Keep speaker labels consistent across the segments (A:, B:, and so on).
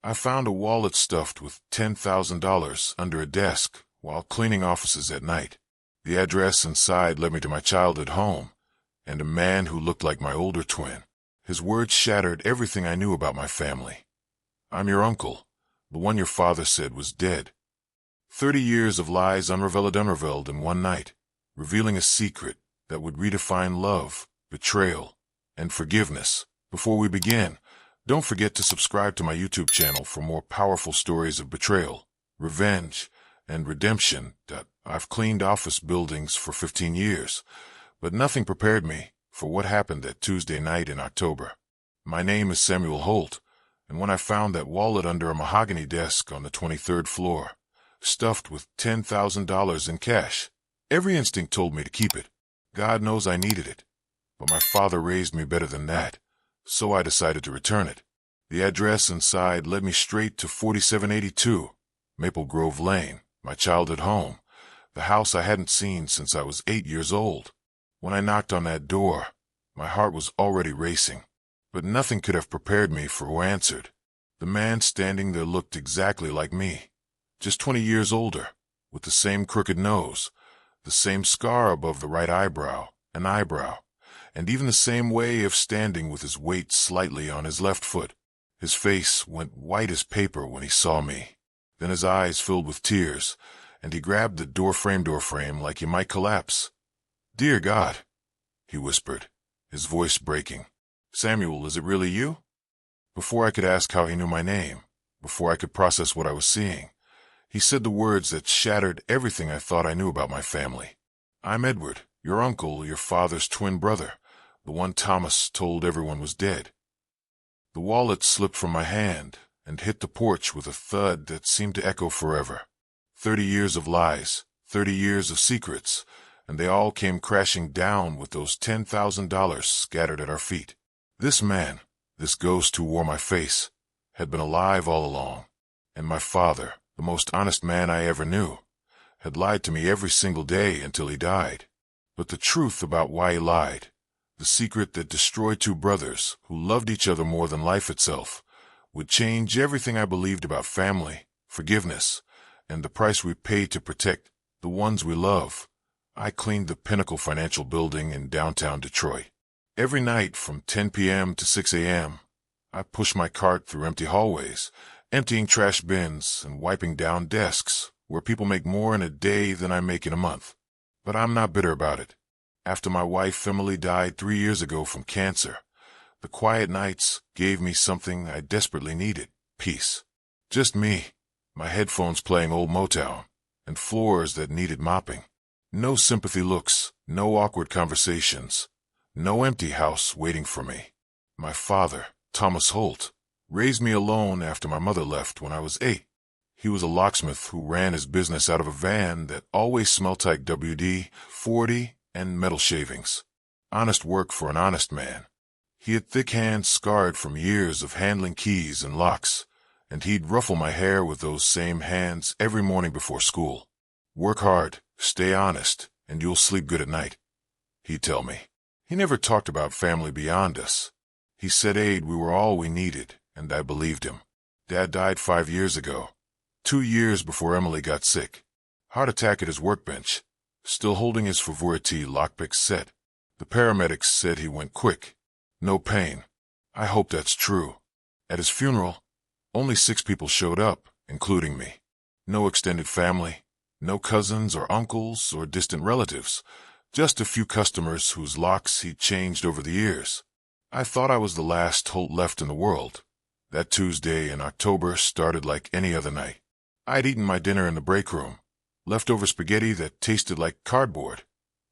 A: I found a wallet stuffed with $10,000 under a desk while cleaning offices at night. The address inside led me to my childhood home and a man who looked like my older twin. His words shattered everything I knew about my family. "I'm your uncle, the one your father said was dead." 30 years of lies unraveled in one night, revealing a secret that would redefine love, betrayal, and forgiveness. Before we begin, don't forget to subscribe to my YouTube channel for more powerful stories of betrayal, revenge, and redemption. I've cleaned office buildings for 15 years, but nothing prepared me for what happened that Tuesday night in October. My name is Samuel Holt, and when I found that wallet under a mahogany desk on the 23rd floor, stuffed with $10,000 in cash, every instinct told me to keep it. God knows I needed it, but my father raised me better than that, so I decided to return it. The address inside led me straight to 4782 Maple Grove Lane, my childhood home, the house I hadn't seen since I was 8 years old. When I knocked on that door, my heart was already racing, but nothing could have prepared me for who answered. The man standing there looked exactly like me, just 20 years older, with the same crooked nose, the same scar above the right eyebrow, and even the same way of standing with his weight slightly on his left foot. His face went white as paper when he saw me. Then his eyes filled with tears, and he grabbed the door frame like he might collapse. "Dear God," he whispered, his voice breaking. "Samuel, is it really you?" Before I could ask how he knew my name, before I could process what I was seeing, he said the words that shattered everything I thought I knew about my family. "I'm Edward, your uncle, your father's twin brother, the one Thomas told everyone was dead." The wallet slipped from my hand and hit the porch with a thud that seemed to echo forever. 30 years of lies, 30 years of secrets, and they all came crashing down with those $10,000 scattered at our feet. This man, this ghost who wore my face, had been alive all along, and my father, the most honest man I ever knew, had lied to me every single day until he died. But the truth about why he lied, the secret that destroyed two brothers who loved each other more than life itself, would change everything I believed about family, forgiveness, and the price we pay to protect the ones we love. I cleaned the Pinnacle Financial Building in downtown Detroit. Every night from 10 p.m. to 6 a.m., I pushed my cart through empty hallways, emptying trash bins and wiping down desks where people make more in a day than I make in a month. But I'm not bitter about it. After my wife Emily died 3 years ago from cancer, the quiet nights gave me something I desperately needed: peace. Just me, my headphones playing old Motown, and floors that needed mopping. No sympathy looks, no awkward conversations, no empty house waiting for me. My father, Thomas Holt, raised me alone after my mother left when I was 8. He was a locksmith who ran his business out of a van that always smelled like WD-40 and metal shavings. Honest work for an honest man. He had thick hands scarred from years of handling keys and locks, and he'd ruffle my hair with those same hands every morning before school. "Work hard, stay honest, and you'll sleep good at night," he'd tell me. He never talked about family beyond us. He said we were all we needed, and I believed him. Dad died 5 years ago, 2 years before Emily got sick. Heart attack at his workbench, still holding his Favorite lockpick set. The paramedics said he went quick. No pain. I hope that's true. At his funeral, only 6 people showed up, including me. No extended family, no cousins or uncles or distant relatives, just a few customers whose locks he'd changed over the years. I thought I was the last Holt left in the world. That Tuesday in October started like any other night. I'd eaten my dinner in the break room, leftover spaghetti that tasted like cardboard,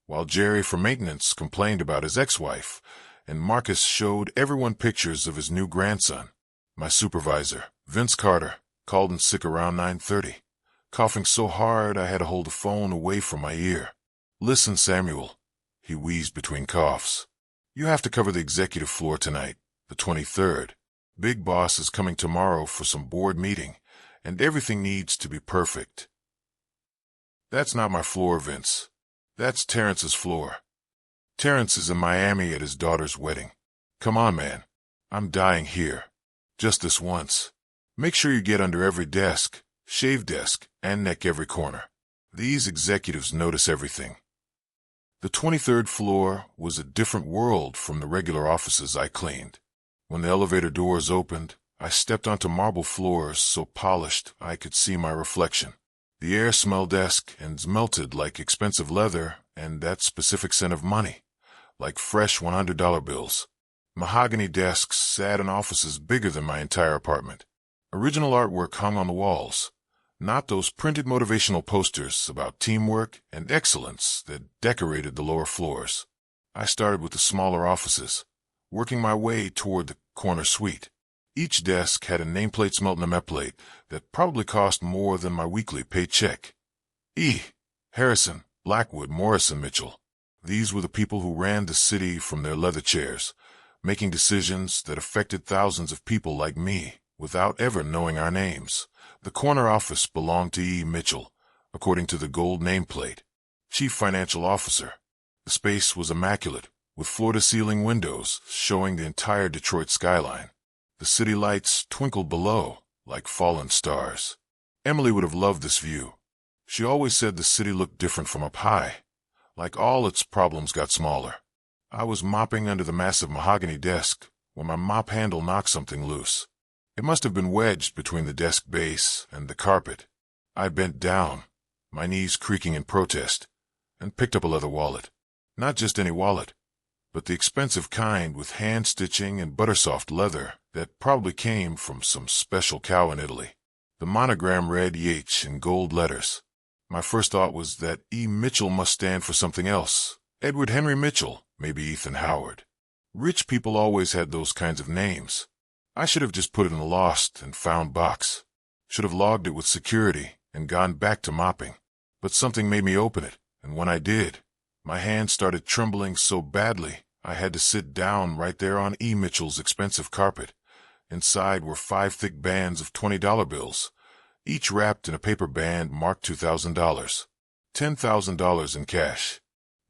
A: while Jerry from maintenance complained about his ex-wife, and Marcus showed everyone pictures of his new grandson. My supervisor, Vince Carter, called in sick around 9:30, coughing so hard I had to hold the phone away from my ear. "Listen, Samuel," he wheezed between coughs. "You have to cover the executive floor tonight, the 23rd. Big Boss is coming tomorrow for some board meeting, and everything needs to be perfect." "That's not my floor, Vince. That's Terrence's floor. Terrence is in Miami at his daughter's wedding. Come on, man. I'm dying here. Just this once. Make sure you get under every desk, shave desk, and neck every corner. These executives notice everything. The 23rd floor was a different world from the regular offices I cleaned. When the elevator doors opened, I stepped onto marble floors so polished I could see my reflection. The air smelled desk and melted like expensive leather and that specific scent of money, like fresh $100 bills. Mahogany desks sat in offices bigger than my entire apartment. Original artwork hung on the walls, not those printed motivational posters about teamwork and excellence that decorated the lower floors. I started with the smaller offices, working my way toward the corner suite. Each desk had a nameplate smelt in a plate that probably cost more than my weekly paycheck. E. Harrison, Blackwood, Morrison, Mitchell. These were the people who ran the city from their leather chairs, making decisions that affected thousands of people like me without ever knowing our names. The corner office belonged to E. Mitchell, according to the gold nameplate. Chief Financial Officer. The space was immaculate, with floor-to-ceiling windows showing the entire Detroit skyline. The city lights twinkled below, like fallen stars. Emily would have loved this view. She always said the city looked different from up high, like all its problems got smaller. I was mopping under the massive mahogany desk when my mop handle knocked something loose. It must have been wedged between the desk base and the carpet. I bent down, my knees creaking in protest, and picked up a leather wallet. Not just any wallet, but the expensive kind with hand-stitching and buttersoft leather that probably came from some special cow in Italy. The monogram read EH in gold letters. My first thought was that E. Mitchell must stand for something else. Edward Henry Mitchell, maybe Ethan Howard. Rich people always had those kinds of names. I should have just put it in the lost and found box. Should have logged it with security and gone back to mopping. But something made me open it, and when I did, my hand started trembling so badly I had to sit down right there on E. Mitchell's expensive carpet. Inside were 5 thick bands of $20 bills, each wrapped in a paper band marked $2,000. $10,000 in cash.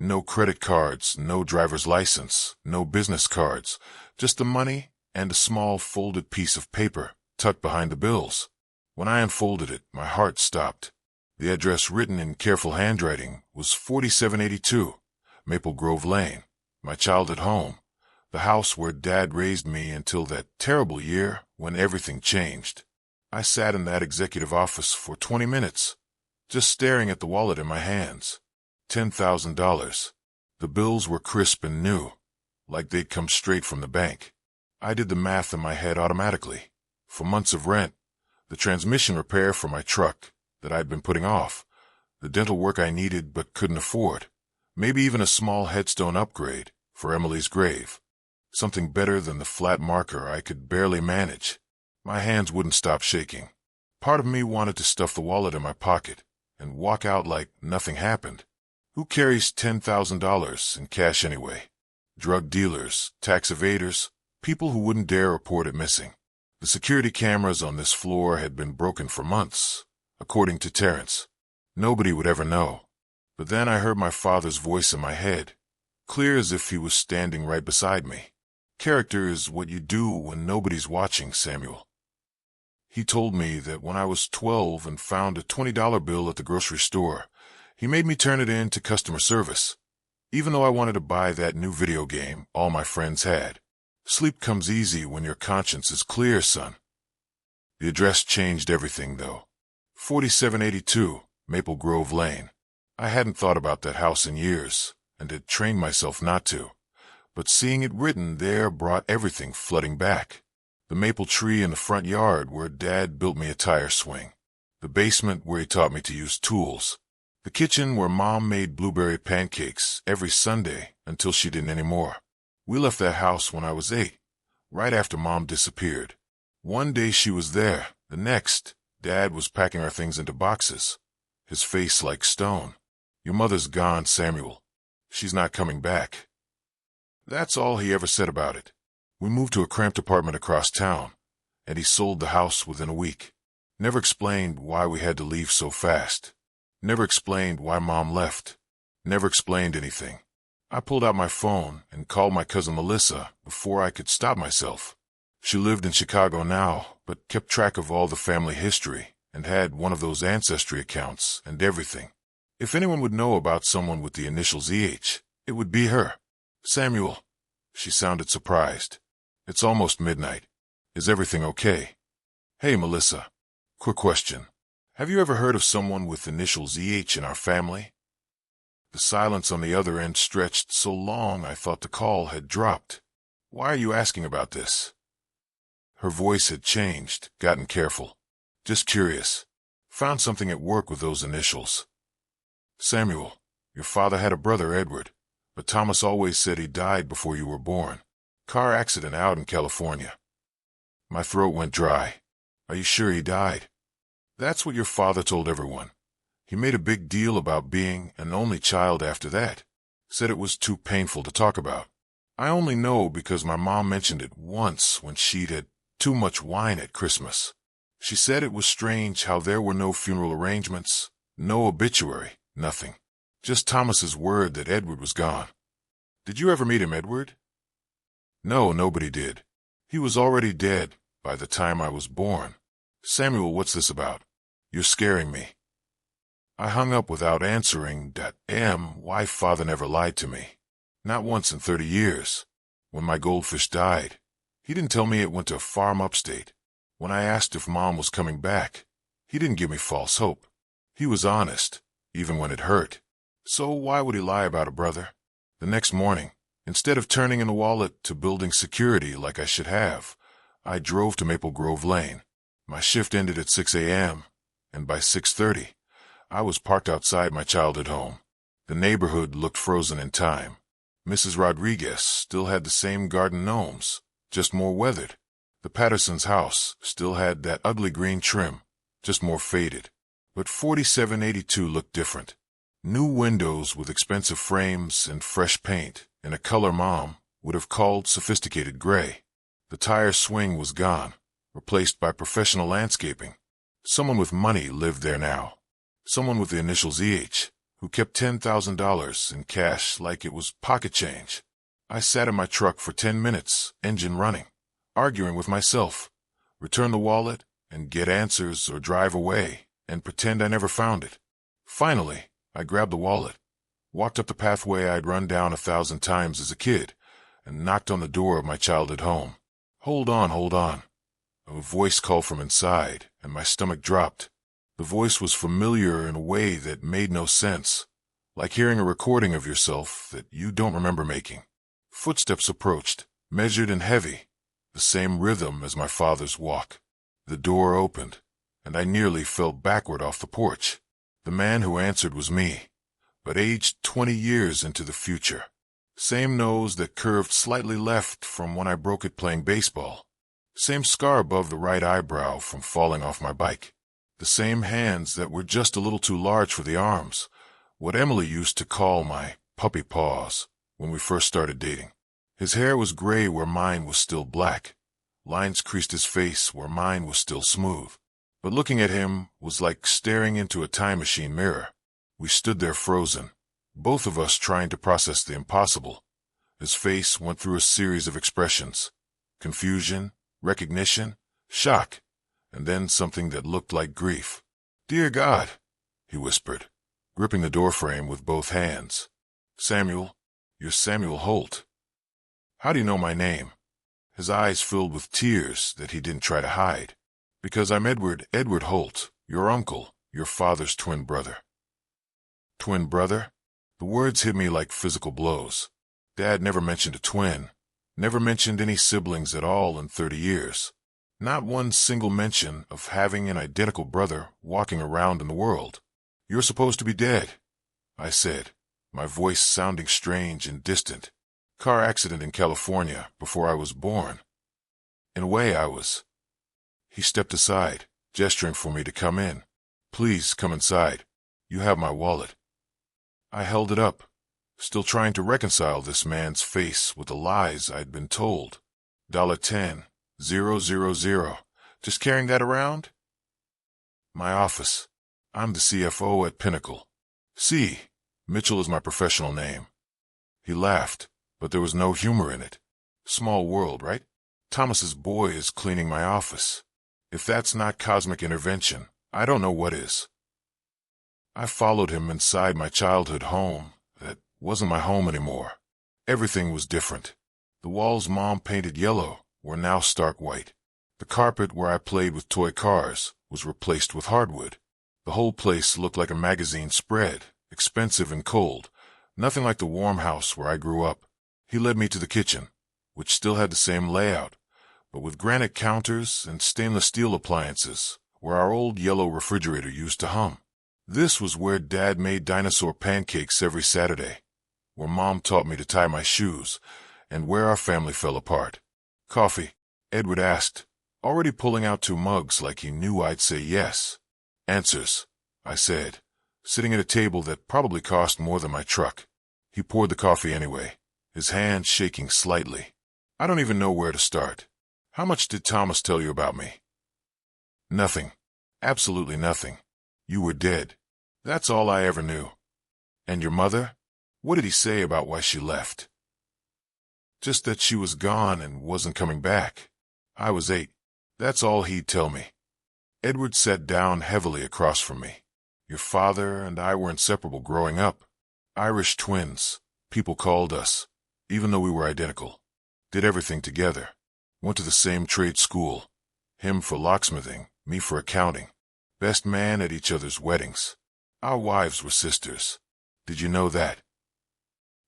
A: No credit cards, no driver's license, no business cards, just the money and a small folded piece of paper tucked behind the bills. When I unfolded it, my heart stopped. The address written in careful handwriting was 4782 Maple Grove Lane, my childhood home, the house where Dad raised me until that terrible year when everything changed. I sat in that executive office for 20 minutes, just staring at the wallet in my hands. $10,000. The bills were crisp and new, like they'd come straight from the bank. I did the math in my head automatically. For months of rent, the transmission repair for my truck that I'd been putting off, the dental work I needed but couldn't afford, maybe even a small headstone upgrade for Emily's grave. Something better than the flat marker I could barely manage. My hands wouldn't stop shaking. Part of me wanted to stuff the wallet in my pocket and walk out like nothing happened. Who carries $10,000 in cash anyway? Drug dealers, tax evaders, people who wouldn't dare report it missing. The security cameras on this floor had been broken for months, according to Terrence. Nobody would ever know. But then I heard my father's voice in my head, clear as if he was standing right beside me. Character is what you do when nobody's watching, Samuel. He told me that when I was 12 and found a $20 bill at the grocery store, he made me turn it in to customer service, even though I wanted to buy that new video game all my friends had. Sleep comes easy when your conscience is clear, son. The address changed everything, though. 4782 Maple Grove Lane. I hadn't thought about that house in years, and had trained myself not to. But seeing it written there brought everything flooding back. The maple tree in the front yard where Dad built me a tire swing. The basement where he taught me to use tools. The kitchen where Mom made blueberry pancakes every Sunday until she didn't anymore. We left that house when I was 8, right after Mom disappeared. One day she was there, the next, Dad was packing our things into boxes, his face like stone. Your mother's gone, Samuel. She's not coming back. That's all he ever said about it. We moved to a cramped apartment across town, and he sold the house within a week. Never explained why we had to leave so fast. Never explained why Mom left. Never explained anything. I pulled out my phone and called my cousin Melissa before I could stop myself. She lived in Chicago now, but kept track of all the family history and had one of those ancestry accounts and everything. If anyone would know about someone with the initials EH, it would be her. Samuel. She sounded surprised. It's almost midnight. Is everything okay? Hey, Melissa. Quick question. Have you ever heard of someone with initials EH in our family? The silence on the other end stretched so long I thought the call had dropped. Why are you asking about this? Her voice had changed, gotten careful. Just curious. Found something at work with those initials. Samuel, your father had a brother, Edward, but Thomas always said he died before you were born. Car accident out in California. My throat went dry. Are you sure he died? That's what your father told everyone. He made a big deal about being an only child after that. Said it was too painful to talk about. I only know because my mom mentioned it once when she'd had too much wine at Christmas. She said it was strange how there were no funeral arrangements, no obituary, nothing. Just Thomas's word that Edward was gone. Did you ever meet him, Edward? No, nobody did. He was already dead by the time I was born. Samuel, what's this about? You're scaring me. I hung up without answering. Why father never lied to me. Not once in 30 years. When my goldfish died, he didn't tell me it went to a farm upstate. When I asked if mom was coming back, he didn't give me false hope. He was honest, even when it hurt. So why would he lie about a brother? The next morning, instead of turning in the wallet to building security like I should have, I drove to Maple Grove Lane. My shift ended at 6 a.m., and by 6:30, I was parked outside my childhood home. The neighborhood looked frozen in time. Mrs. Rodriguez still had the same garden gnomes, just more weathered. The Pattersons' house still had that ugly green trim, just more faded. But 4782 looked different. New windows with expensive frames and fresh paint in a color Mom would have called sophisticated gray. The tire swing was gone, replaced by professional landscaping. Someone with money lived there now. Someone with the initials EH, who kept $10,000 in cash like it was pocket change. I sat in my truck for 10 minutes, engine running, arguing with myself. Return the wallet and get answers, or drive away and pretend I never found it. Finally, I grabbed the wallet, walked up the pathway I'd run down 1,000 times as a kid, and knocked on the door of my childhood home. Hold on, hold on. A voice called from inside, and my stomach dropped. The voice was familiar in a way that made no sense, like hearing a recording of yourself that you don't remember making. Footsteps approached, measured and heavy, the same rhythm as my father's walk. The door opened, and I nearly fell backward off the porch. The man who answered was me, but aged 20 years into the future. Same nose that curved slightly left from when I broke it playing baseball. Same scar above the right eyebrow from falling off my bike. The same hands that were just a little too large for the arms, what Emily used to call my puppy paws when we first started dating. His hair was gray where mine was still black. Lines creased his face where mine was still smooth. But looking at him was like staring into a time machine mirror. We stood there frozen, both of us trying to process the impossible. His face went through a series of expressions: confusion, recognition, shock, and then something that looked like grief. "Dear God," he whispered, gripping the doorframe with both hands. "Samuel, you're Samuel Holt. How do you know my name?" His eyes filled with tears that he didn't try to hide. "Because I'm Edward Holt, your uncle, your father's twin brother." Twin brother? The words hit me like physical blows. Dad never mentioned a twin, never mentioned any siblings at all in 30 years. Not one single mention of having an identical brother walking around in the world. "You're supposed to be dead," I said, my voice sounding strange and distant. "Car accident in California before I was born." In a way, I was. He stepped aside, gesturing for me to come in. "Please come inside. You have my wallet." I held it up, still trying to reconcile this man's face with the lies I'd been told. $10,000. Just carrying that around? "My office. I'm the CFO at Pinnacle. C. Mitchell is my professional name." He laughed, but there was no humor in it. Small world, right? Thomas's boy is cleaning my office. If that's not cosmic intervention, I don't know what is. I followed him inside my childhood home. That wasn't my home anymore. Everything was different. The walls Mom painted yellow were now stark white. The carpet where I played with toy cars was replaced with hardwood. The whole place looked like a magazine spread, expensive and cold, nothing like the warm house where I grew up. He led me to the kitchen, which still had the same layout, but with granite counters and stainless steel appliances, where our old yellow refrigerator used to hum. This was where Dad made dinosaur pancakes every Saturday, where Mom taught me to tie my shoes, and where our family fell apart. Coffee? Edward asked, already pulling out 2 mugs like he knew I'd say yes. Answers, I said, sitting at a table that probably cost more than my truck. He poured the coffee anyway, his hand shaking slightly. I don't even know where to start. How much did Thomas tell you about me? Nothing. Absolutely nothing. You were dead. That's all I ever knew. And your mother? What did he say about why she left? Just that she was gone and wasn't coming back. I was 8. That's all he'd tell me. Edward sat down heavily across from me. Your father and I were inseparable growing up. Irish twins, people called us, even though we were identical. Did everything together. Went to the same trade school. Him for locksmithing, me for accounting. Best man at each other's weddings. Our wives were sisters. Did you know that?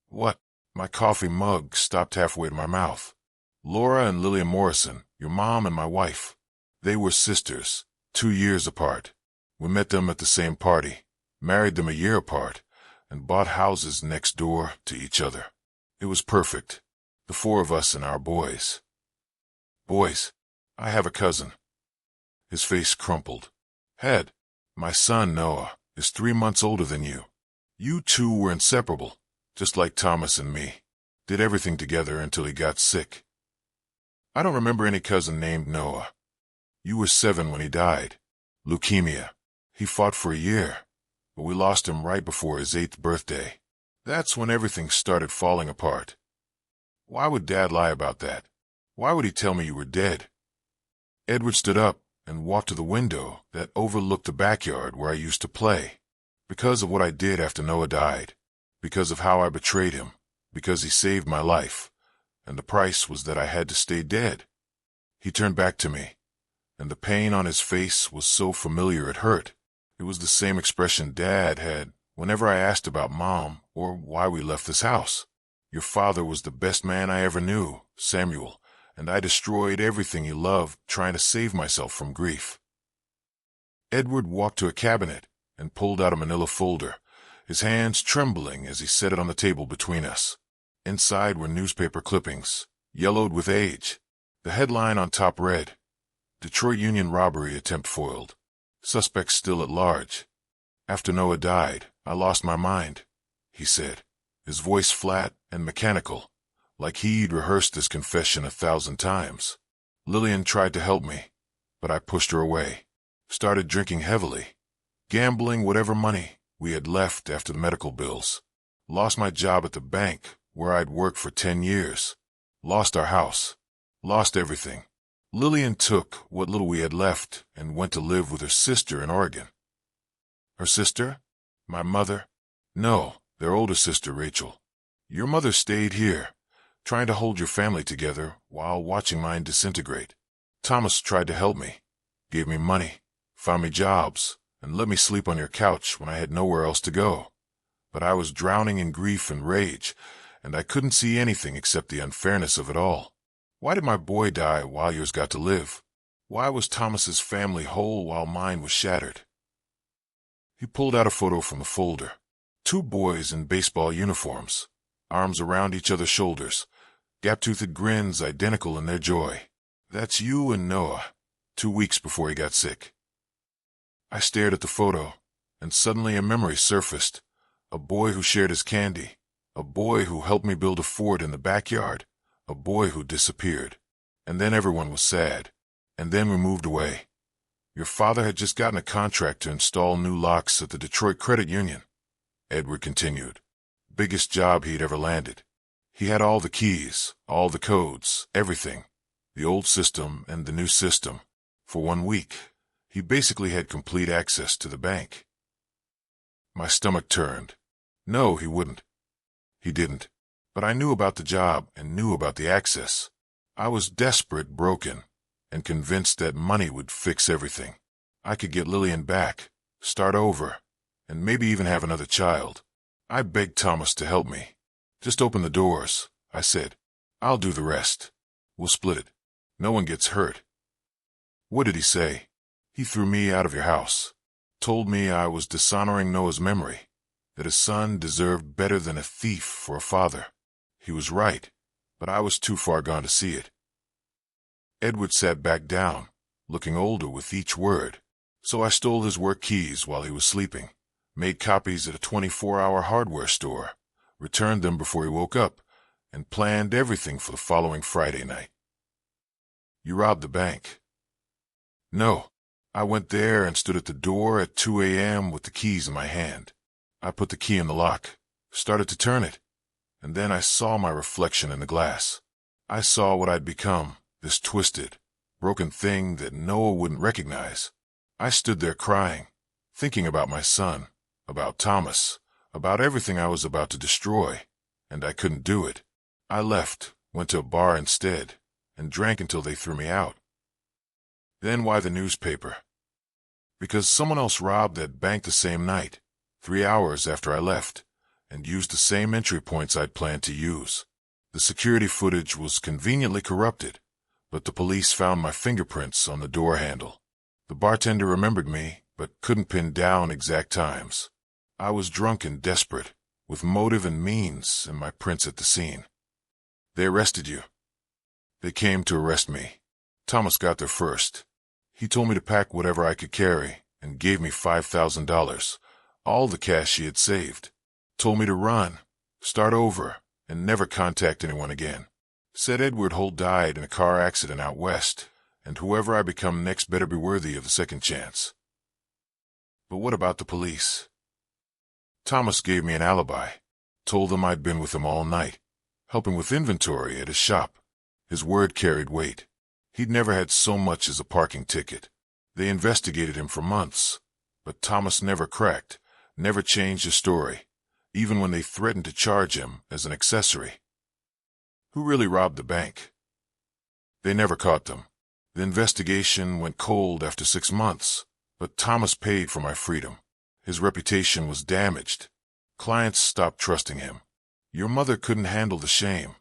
A: What? My coffee mug stopped halfway to my mouth. Laura and Lillian Morrison, your mom and my wife. They were sisters, 2 years apart. We met them at the same party, married them a year apart, and bought houses next door to each other. It was perfect. The 4 of us and our boys. Boys, I have a cousin. His face crumpled. Head, my son Noah is 3 months older than you. You 2 were inseparable, just like Thomas and me. Did everything together until he got sick. I don't remember any cousin named Noah. You were 7 when he died. Leukemia. He fought for a year, but we lost him right before his 8th birthday. That's when everything started falling apart. Why would Dad lie about that? Why would he tell me you were dead? Edward stood up and walked to the window that overlooked the backyard where I used to play. Because of what I did after Noah died. Because of how I betrayed him. Because he saved my life. And the price was that I had to stay dead. He turned back to me, and the pain on his face was so familiar it hurt. It was the same expression Dad had whenever I asked about Mom or why we left this house. Your father was the best man I ever knew, Samuel, and I destroyed everything he loved trying to save myself from grief. Edward walked to a cabinet and pulled out a manila folder, his hands trembling as he set it on the table between us. Inside were newspaper clippings, yellowed with age. The headline on top read, Detroit Union robbery attempt foiled. Suspects still at large. After Noah died, I lost my mind, he said, his voice flat and mechanical, like he'd rehearsed his confession 1,000 times. Lillian tried to help me, but I pushed her away. Started drinking heavily, gambling whatever money we had left after the medical bills. Lost my job at the bank, where I'd worked for 10 years. Lost our house. Lost everything. Lillian took what little we had left and went to live with her sister in Oregon. Her sister? My mother? No, their older sister, Rachel. Your mother stayed here, trying to hold your family together while watching mine disintegrate. Thomas tried to help me, gave me money, found me jobs, and let me sleep on your couch when I had nowhere else to go. But I was drowning in grief and rage, and I couldn't see anything except the unfairness of it all. Why did my boy die while yours got to live? Why was Thomas's family whole while mine was shattered? He pulled out a photo from the folder. 2 boys in baseball uniforms, arms around each other's shoulders, gap-toothed grins identical in their joy. That's you and Noah, 2 weeks before he got sick. I stared at the photo, and suddenly a memory surfaced. A boy who shared his candy. A boy who helped me build a fort in the backyard. A boy who disappeared. And then everyone was sad. And then we moved away. Your father had just gotten a contract to install new locks at the Detroit Credit Union. Edward continued. Biggest job he'd ever landed. He had all the keys, all the codes, everything. the old system and the new system. For 1 week, he basically had complete access to the bank. My stomach turned. No, he wouldn't. He didn't. But I knew about the job and knew about the access. I was desperate, broken, and convinced that money would fix everything. I could get Lillian back, start over, and maybe even have another child. I begged Thomas to help me. Just open the doors, I said. I'll do the rest. We'll split it. No one gets hurt. What did he say? He threw me out of your house. Told me I was dishonoring Noah's memory, that his son deserved better than a thief for a father. He was right, but I was too far gone to see it. Edward sat back down, looking older with each word. So I stole his work keys while he was sleeping, made copies at a 24-hour hardware store, returned them before he woke up, and planned everything for the following Friday night. You robbed the bank. No. I went there and stood at the door at 2 a.m. with the keys in my hand. I put the key in the lock, started to turn it, and then I saw my reflection in the glass. I saw what I'd become, this twisted, broken thing that Noah wouldn't recognize. I stood there crying, thinking about my son, about Thomas, about everything I was about to destroy, and I couldn't do it. I left, went to a bar instead, and drank until they threw me out. Then why the newspaper? Because someone else robbed that bank the same night, 3 hours after I left, and used the same entry points I'd planned to use. The security footage was conveniently corrupted, but the police found my fingerprints on the door handle. The bartender remembered me, but couldn't pin down exact times. I was drunk and desperate, with motive and means and my prints at the scene. They arrested you. They came to arrest me. Thomas got there first. He told me to pack whatever I could carry and gave me $5,000, all the cash he had saved. Told me to run, start over, and never contact anyone again. Said Edward Holt died in a car accident out west, and whoever I become next better be worthy of a second chance. But what about the police? Thomas gave me an alibi. Told them I'd been with him all night, helping with inventory at his shop. His word carried weight. He'd never had so much as a parking ticket. They investigated him for months, but Thomas never cracked, never changed his story, even when they threatened to charge him as an accessory. Who really robbed the bank? They never caught them. The investigation went cold after 6 months, but Thomas paid for my freedom. His reputation was damaged. Clients stopped trusting him. Your mother couldn't handle the shame,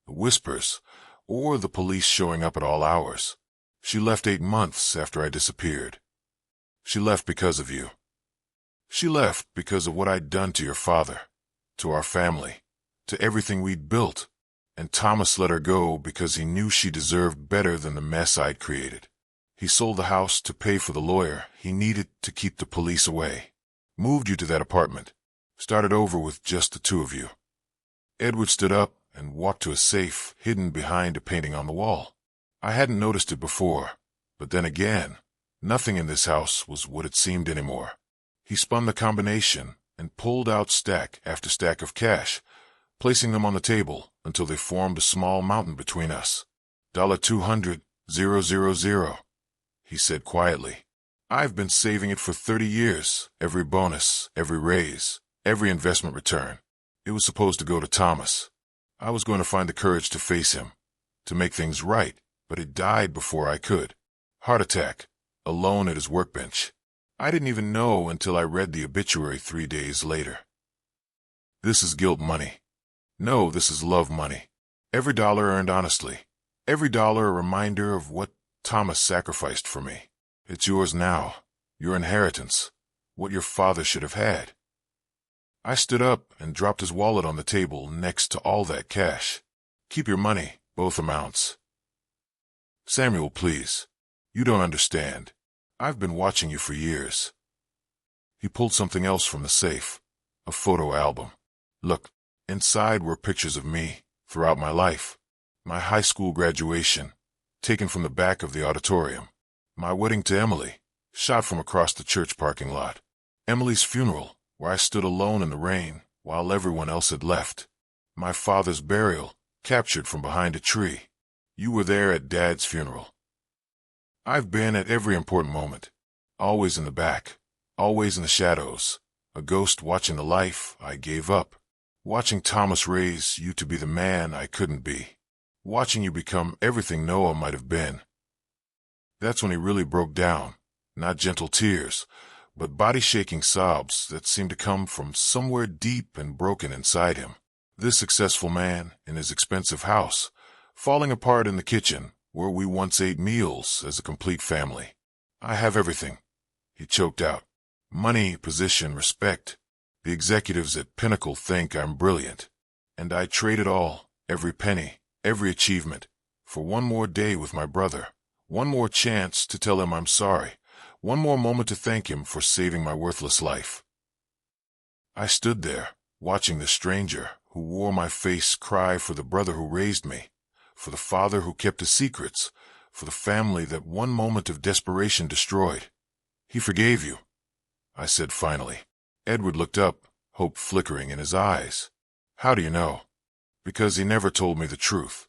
A: the whispers, or the police showing up at all hours. She left 8 months after I disappeared. She left because of you. She left because of what I'd done to your father, to our family, to everything we'd built. And Thomas let her go because he knew she deserved better than the mess I'd created. He sold the house to pay for the lawyer he needed to keep the police away. Moved you to that apartment. Started over with just the 2 of you. Edward stood up and walked to a safe hidden behind a painting on the wall. I hadn't noticed it before, but then again, nothing in this house was what it seemed anymore. He spun the combination and pulled out stack after stack of cash, placing them on the table until they formed a small mountain between us. $200,000, he said quietly. I've been saving it for 30 years, every bonus, every raise, every investment return. It was supposed to go to Thomas. I was going to find the courage to face him, to make things right, but it died before I could. Heart attack, alone at his workbench. I didn't even know until I read the obituary 3 days later. This is guilt money. No, this is love money. Every dollar earned honestly. Every dollar a reminder of what Thomas sacrificed for me. It's yours now, your inheritance, what your father should have had. I stood up and dropped his wallet on the table next to all that cash. Keep your money, both amounts. Samuel, please. You don't understand. I've been watching you for years. He pulled something else from the safe, a photo album. Look, inside were pictures of me throughout my life. My high school graduation, taken from the back of the auditorium. My wedding to Emily, shot from across the church parking lot. Emily's funeral, where I stood alone in the rain while everyone else had left. My father's burial, captured from behind a tree. You were there at Dad's funeral. I've been at every important moment. Always in the back. Always in the shadows. A ghost watching the life I gave up. Watching Thomas raise you to be the man I couldn't be. Watching you become everything Noah might have been. That's when he really broke down. Not gentle tears, but body-shaking sobs that seemed to come from somewhere deep and broken inside him. This successful man, in his expensive house, falling apart in the kitchen, where we once ate meals as a complete family. I have everything, he choked out. Money, position, respect. The executives at Pinnacle think I'm brilliant. And I trade it all, every penny, every achievement, for one more day with my brother. One more chance to tell him I'm sorry. One more moment to thank him for saving my worthless life. I stood there, watching the stranger who wore my face cry for the brother who raised me, for the father who kept his secrets, for the family that one moment of desperation destroyed. He forgave you, I said finally. Edward looked up, hope flickering in his eyes. How do you know? Because he never told me the truth.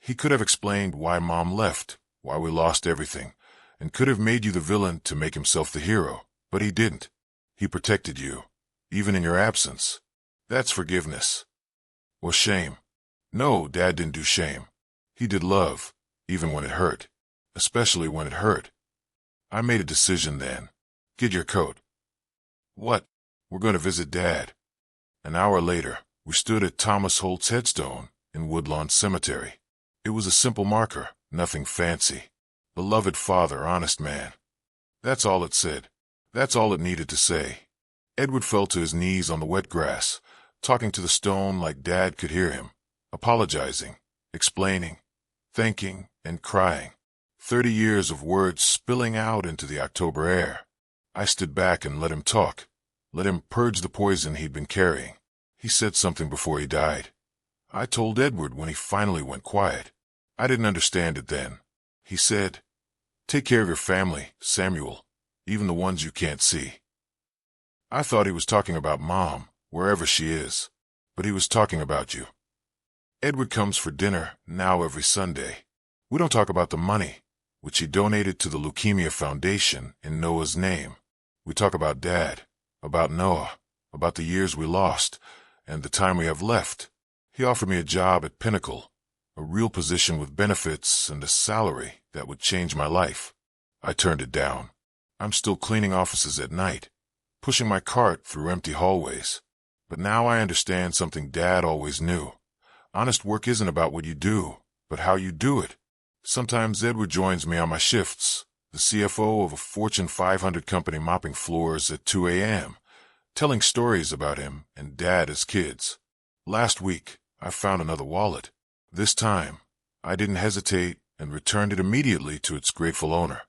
A: He could have explained why Mom left, why we lost everything, and could have made you the villain to make himself the hero, but he didn't. He protected you, even in your absence. That's forgiveness. Or shame. No, Dad didn't do shame. He did love, even when it hurt. Especially when it hurt. I made a decision then. Get your coat. What? We're going to visit Dad. An hour later, we stood at Thomas Holt's headstone in Woodlawn Cemetery. It was a simple marker, nothing fancy. Beloved father, honest man. That's all it said. That's all it needed to say. Edward fell to his knees on the wet grass, talking to the stone like Dad could hear him, apologizing, explaining, thanking, and crying. 30 years of words spilling out into the October air. I stood back and let him talk, let him purge the poison he'd been carrying. He said something before he died. I told Edward when he finally went quiet. I didn't understand it then. He said, "Take care of your family, Samuel, even the ones you can't see." I thought he was talking about Mom, wherever she is, but he was talking about you. Edward comes for dinner now every Sunday. We don't talk about the money, which he donated to the Leukemia Foundation in Noah's name. We talk about Dad, about Noah, about the years we lost, and the time we have left. He offered me a job at Pinnacle, a real position with benefits and a salary that would change my life. I turned it down. I'm still cleaning offices at night, pushing my cart through empty hallways. But now I understand something Dad always knew. Honest work isn't about what you do, but how you do it. Sometimes Edward joins me on my shifts, the CFO of a Fortune 500 company mopping floors at 2 a.m., telling stories about him and Dad as kids. Last week, I found another wallet. This time, I didn't hesitate and returned it immediately to its grateful owner.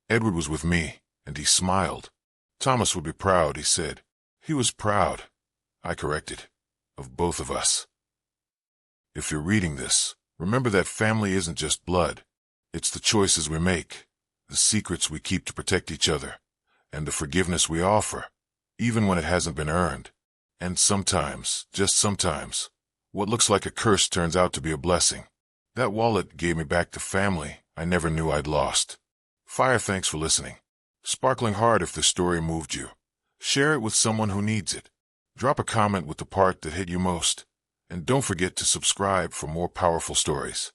A: Edward was with me, and he smiled. Thomas would be proud, he said. He was proud, I corrected, of both of us. If you're reading this, remember that family isn't just blood. It's the choices we make, the secrets we keep to protect each other, and the forgiveness we offer, even when it hasn't been earned. And sometimes, just sometimes, what looks like a curse turns out to be a blessing. That wallet gave me back the family I never knew I'd lost. Fire, thanks for listening. Sparkling hard if this story moved you. Share it with someone who needs it. Drop a comment with the part that hit you most. And don't forget to subscribe for more powerful stories.